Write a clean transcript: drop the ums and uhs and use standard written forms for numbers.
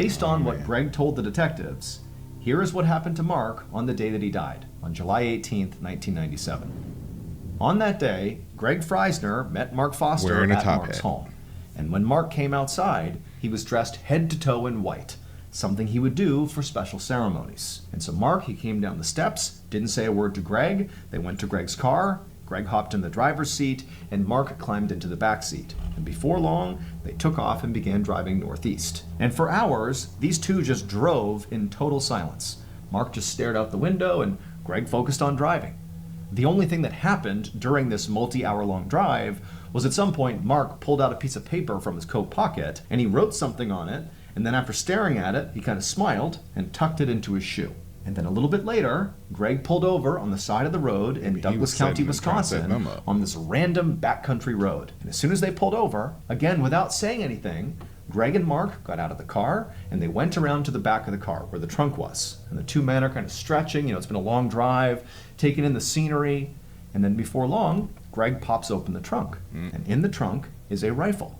Based on what Greg told the detectives, here is what happened to Mark on the day that he died, on July 18th, 1997. On that day, Greg Freisner met Mark Foster at Mark's home. And when Mark came outside, he was dressed head to toe in white, something he would do for special ceremonies. And so Mark, he came down the steps, didn't say a word to Greg. They went to Greg's car. Greg hopped in the driver's seat, and Mark climbed into the back seat. And before long, they took off and began driving northeast. And for hours, these two just drove in total silence. Mark just stared out the window, and Greg focused on driving. The only thing that happened during this multi-hour-long drive was at some point Mark pulled out a piece of paper from his coat pocket, and he wrote something on it, and then after staring at it, he kind of smiled and tucked it into his shoe. And then a little bit later, Greg pulled over on the side of the road in Douglas County, Wisconsin, on this random backcountry road. And as soon as they pulled over, again, without saying anything, Greg and Mark got out of the car, and they went around to the back of the car where the trunk was. And the two men are kind of stretching, it's been a long drive, taking in the scenery. And then before long, Greg pops open the trunk. And in the trunk is a rifle.